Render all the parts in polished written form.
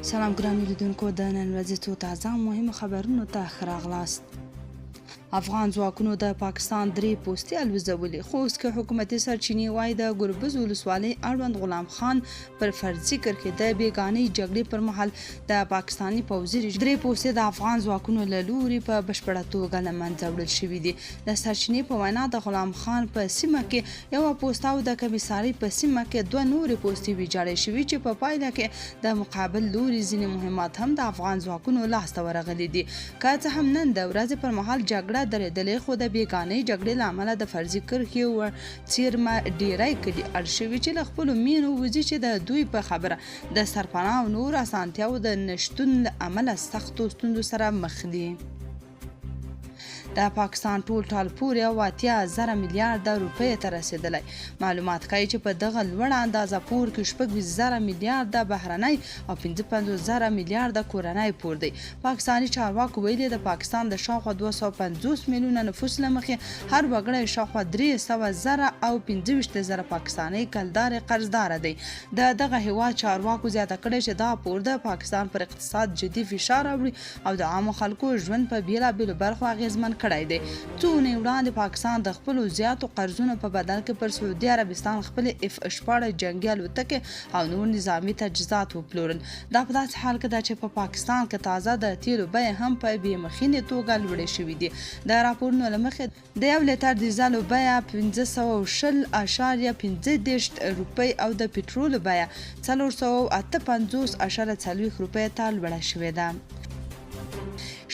سلام ګرانو لیدونکو، د نن ورځې څو تازه مهمو خبرونو ته ښه راغلاست. افغان ځواکونو د پاکستان 3 پوستې الوزولې، خو اوس که حکومتي سرچینې وایي د ګربز ولسوالۍ اړوند غلام خان پر فرضي کرښې د بیګانۍ جګړې پر مهال د پاکستاني پوځي 3 پوستې د افغان ځواکونو له لوري په بشپړه توګه له منځه وړل شوي دي. د سرچینې په وینا د غلام خان په سیمه کې یوه پوسته او د کمیسارۍ په سیمه کې 2 نورې پوستې ویجاړې شوي چې په پایله کې د مقابل لوري ځینې مهمات هم د افغان ځواکونو لاسته ورغلي دي. که څه هم نن د ورځې پر مهال جګړه درېدلې، خو د بیګانۍ جګړې له امله د فرضي کرښې څیرمه ډیری کلي اړ شوي چې له خپلو مینو وځي چې د دوی په خبره د سرپناه او نور اسانتیاو د نشتون له امله سختو ستونزو سره مخ دي. د پاکستان ټول پورې 80,000 میلیارډ روپۍ ته رسیدلی. معلومات ښایي چې په دغه لوړه اندازه پور کې 20,000 میلیارډ بهرنی او 55,000 میلیارډ کورنی پور دی. پاکستاني چارواکو ویلي د پاکستان د شاوخوا 250 میلیونه نفوس له مخې هر وګړی شاوخوا 300,000 او 25,000 پاکستاني کلدار قرضدار دی. د دغه هیواد چارواکو زیاته کړې چې دا پور د پاکستان پر اقتصاد جدي فشار راوړي او د عامو خلکو ژوند په بیلابیلو برخو اغیزمن کړی دی. څو اونۍ وړاندې پاکستان د خپلو زیاتو قرضونو په بدل کې پر سعودي عربستان خپلې F-14 جنګي الوتکې او نور نظامي تجهیزات وپلورل. دا په داسې حال کې ده چې په پاکستان کې تازه د تیلو بیې هم په بېمخینې توګه لوړې شوي دي. د راپورونو له مخې د 1 لیټر ډیزلو بیه 520.15 روپۍ او د پټرولو بیه 458.40 روپۍ ته لوړه شوې ده.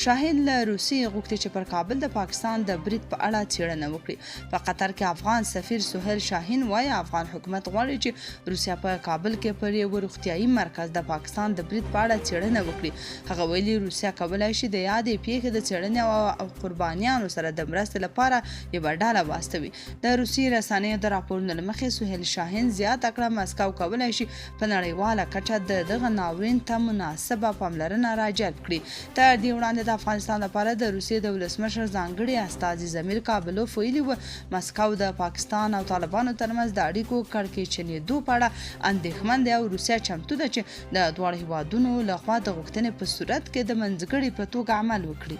شاهین له روسیې غوښتي چې پر کابل د پاکستان د برید په اړه څېړنه وکړي. په قطر کې افغان سفیر سهیل شاهین وایي افغان حکومت غواړي چې روسیا په کابل کې پر یو روغتیايي مرکز د پاکستان د برید په اړه څېړنه وکړي. هغه ویلي روسیا کولی شي د یادې پیښې د څېړنې او قربانیانو سره د مرستې لپاره یوه ډله واستوي. د روسي رسنیو د راپورونو له مخې سهیل شاهین زیاته کړه مسکو کولی شي په نړیواله کچه دغه ناورین ته مناسبه پاملرنه راجلب کړي. تر دې وړاندې د افغانستان لپاره د روسیې د ولسمشر ځانګړي استازي زمیر کابلوف ویلي و مسکو د پاکستان او طالبانو ترمنځ د اړیکو کړکېچنېدو په اړه اندېښمن دی او روسیه چمتو ده چې د دواړو هیوادونو لخوا د غوښتنې په صورت کې د منځګړي په توګه عمل وکړي.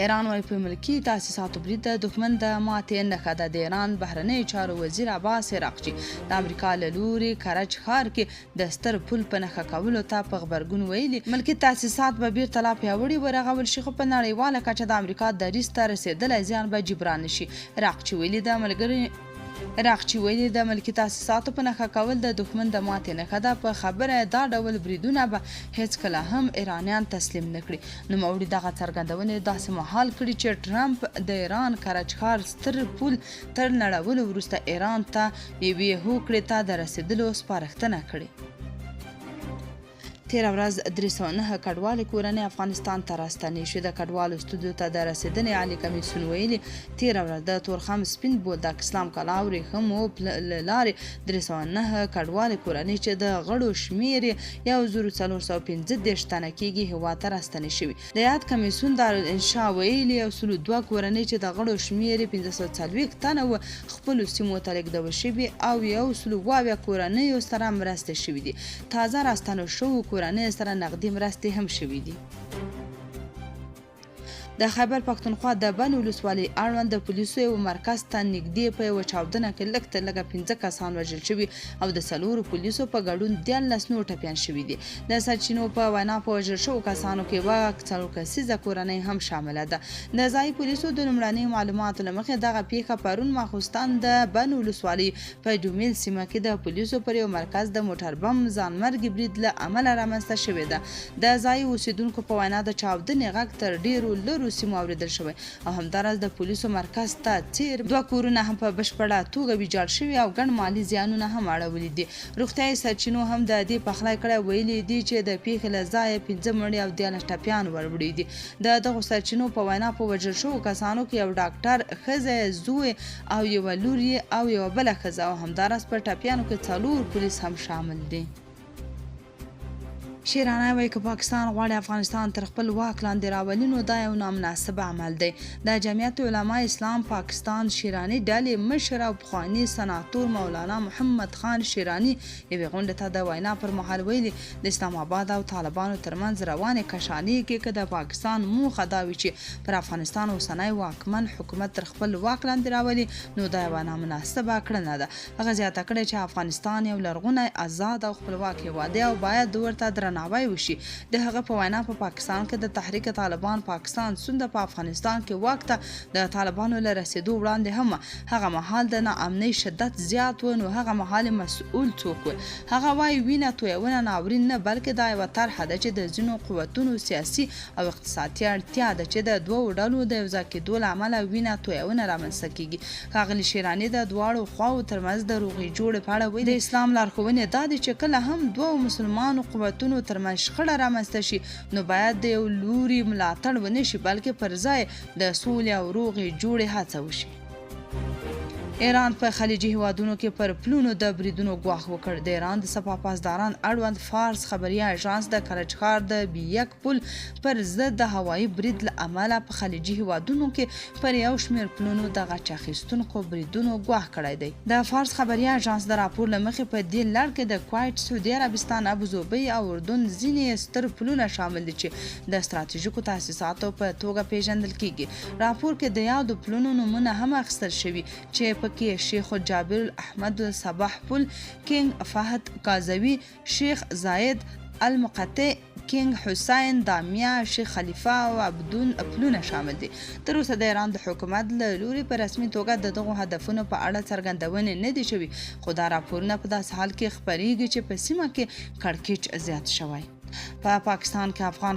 ایران وايي په ملکي تاسیساتو برید د دښمن د ماتې نښه ده. د ایران بهرنی چارو وزیر عباس عراقچي د امریکا له لوري کرج ښار کې د ستر پل په نښه کولو ته په غبرګون ویلي ملکي تاسیسات به بیرته لا پیاوړي ورغول شي، خو په نړیواله کچه د امریکا دریځ ته رسېدلی زیان به جبران نه شي. عراقچي ویلي د ملکي تاسیساتو په نښه کول د دښمن د ماتې نښه ده. په خبره دا ډول بریدونه به هیڅکله هم ایرانیان تسلیم نه کړي. نوموړي دغه څرګندونې داسې مهال کړي چې ټرمپ د ایران کرج ښار ستر پل تر نړولو وروسته ایران ته یوې هوکړې ته د رسېدلو سپارښتنه کړې. تیره ورځ 309 کډوالې کورنۍ افغانستان ته راستنې شوې. د کډوالو ستودیو ته د رسېدنې عالي کمیسیون ویلي تیره ورځ د تورخم سپین بولدک اسلام کلا او ورېښمو له لارې 309 کډوالې کورنۍ چې د غړو شمېر یې 1415 تنه کېږي هېواد ته راستنې شوي. د یاد کمیسیون دارالانشا ویلي 102 کورنۍ چې د غړو شمېر یې 540 تنه و خپلو سیمو ته لېږدول شوي او 170 کورنیو سره مرستې شوي دي. تازه راستنو شوو کورنۍ سره نغدي مرستې هم شوي دي. د خیبر پښتونخوا د بن ولسوالۍ اړوند د پولیسو یو مرکز ته نږدې په یوه چاودنه کې لږ تر لږه 15 کسان وژل شوي او د 4 پولیسو په ګډون 13 نور ټپیان شوي دي. د سرچینو په وینا په وژل شوو کسانو کې یوه 4 کسیزه کورنۍ هم شامله ده. د ځایي پولیسو د لومړني معلوماتو له مخې دغه پیښه پرون ماخوستن د بن ولسوالۍ په ډومیل سیمه کې د پولیسو پر یو مرکز د موټر بم ځانمرګي برید له امله رامنځته شوې ده. د ځایي اوسیدونکو په وینا د چاودنې غږ تر ډیرو لرو سیمو اوریدل شوی او همداراز د پولیسو مرکز ته تیر 2 کورونه هم په بشپړه توګه ویجاړ شوي او ګڼ مالي زیانونه هم اړولي دي. روغتیايي سرچینو هم د دې پخلی کړی ویلي دي چې د پیښې له ځایه 15 مړي او 13 ټپیان وروړي دي. د دغو سرچینو په وینا په وژل شوو کسانو کې یو ډاکټر، ښځه، زوی او یوه لور او یوه بله ښځه او همداراز په ټپیانو کې 4 پولیس هم شامل دي. شیراني وایي که پاکستان غواړي افغانستان تر خپل واک لاندې راولي نو دا یو نامناسب عمل دی. د جمعیت علما اسلام پاکستان شیراني ډلې مشر او پخواني سناتور مولانا محمد خان شیراني یوې غونډې ته د وینا پر مهال ویلي د اسلام آباد او طالبانو ترمنځ روانې کشانې کې که د پاکستان موخه دا وي چې پر افغانستان اوسنی واکمن حکومت تر خپل واک لاندې راولي نو دا یوه نامناسبه کړنه ده. هغه زیاته کړې چې افغانستان یو لرغونی آزاد او خپلواک هېواد دی او باید ورته درناوی وشي. د هغه په وینا په پاکستان کې د تحریک طالبان پاکستان څومره په افغانستان کې واک ته د طالبانو له رسېدو وړاندې هم هغه مهال د ناامنۍ شدت زیات و نو هغه مهال مسؤل څوک و. هغه وایي وینه تویونه ناورین نه بلکې دا یوه طرحه ده چې د ځینو قوتونو سیاسي او اقتصادي اړتیا ده چې د دوو ډلو د یو ځای کېدو له امله وینه تویونه رامنځته کیږي. ښاغلي شیراني د دواړو خواو ترمنځ د روغې جوړې په اړه ویلي د اسلام لارښوونې دا دي چې کله هم دوو مسلمانو قوتونو ترمنځ شخړه رامنځته شي نو باید د یو لوري ملاتړ ونه شي بلکې پر ځای د سولې او روغې جوړې هڅه وشي. ایران په خلیجي هیوادونو کې پر پلونو د بریدونو ګواښ وکړ. د ایران د سپاه پاسداران اړوند فارس خبري اژانس د کرج ښار د بیک پل پر ضد د هوایي برید له امله په خلیجي هیوادونو کې پر یو شمېر پلونو د غچ اخیستونکو بریدونو ګواښ کړی دی. د فارس خبري اژانس د راپور له مخې په دې لړ کې د کویت، سعودي عربستان، ابوظبي او اردن ځینې ستر پلونه شامل دي چې د ستراتیژیکو تاسیساتو په توګه پیژندل کیږي. راپور کې د یادو پلونو نومونه هم اخیستل شوي چې کې شیخ جابر احمد صباح پل، کینګ فهد کاظوي، شیخ زاید المقطع، کینګ حسین دامیا، شیخ خلیفه او عبدون پلونه شامل دي. تر اوسه د ایران د حکومت له لوري په رسمي توګه د دغو هدفونو په اړه څرګندونې نه دي شوي خو دا راپورونه په داسې حال کې خپریږي چې په سیمه کې کړکېچ زیات شوی. په پاکستان کې افغان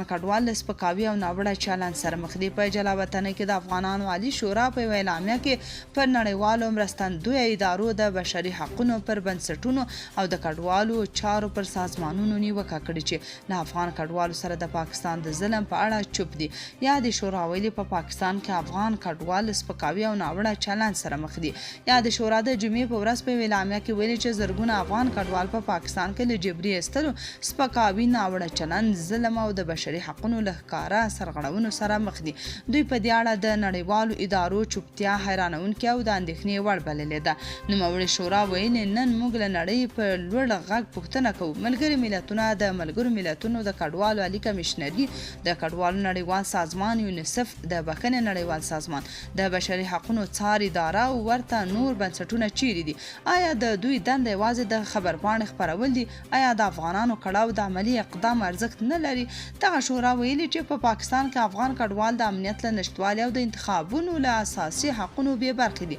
کډوال له سپکاوي او ناوړه چلند سره مخ دي. په جلاوطنۍ کې د افغانانو عالي شورا په یوه اعلامیه کې پر نړیوالو مرستندویه ادارو د بشري حقونو پر بنسټونو او د کډوالو چارو پر سازمانونو نیوکه کړې چې له افغان کډوالو سره د پاکستان د ظلم په اړه چوپ دي. یادې شورا ویلي په پاکستان کې افغان کډوال له سپکاوي او ناوړه چلند سره مخ دي. یادې شورا د جمعې په ورځ په یوه اعلامیه کې ویلي چې زرګونه افغان کډوال په پاکستان کې له جبري ایستلو، سپکاوي، ناوړه چلند، ظلم او د بشري حقونو له ښکاره سرغړونو سره مخ دي. دوی په دې اړه د نړیوالو ادارو چوپتیا حیرانونکې او د اندېښنې وړ بللې ده. نوموړې شورا ویلي نن موږ له نړۍ په لوړ غږ پوښتنه کوو. ملګري ملتونه، د ملګرو ملتونو د کډوالو عالي کمیشنري، د کډوالو نړیوال سازمان یونیسف، د بښنې نړیوال سازمان، د بشري حقونو څار اداره او ورته نور بنسټونه چیرې دي؟ آیا د دوی دنده یوازې د خبرپاڼې خپرول دي؟ آیا د افغانانو کړاو د عملي اقدام ارزښت نه لري؟ دغه شورا ویلي چې په پاکستان کې افغان کډوال د امنیت له نشتوالي او د انتخابونو له اساسي حقونو بې برخې دي.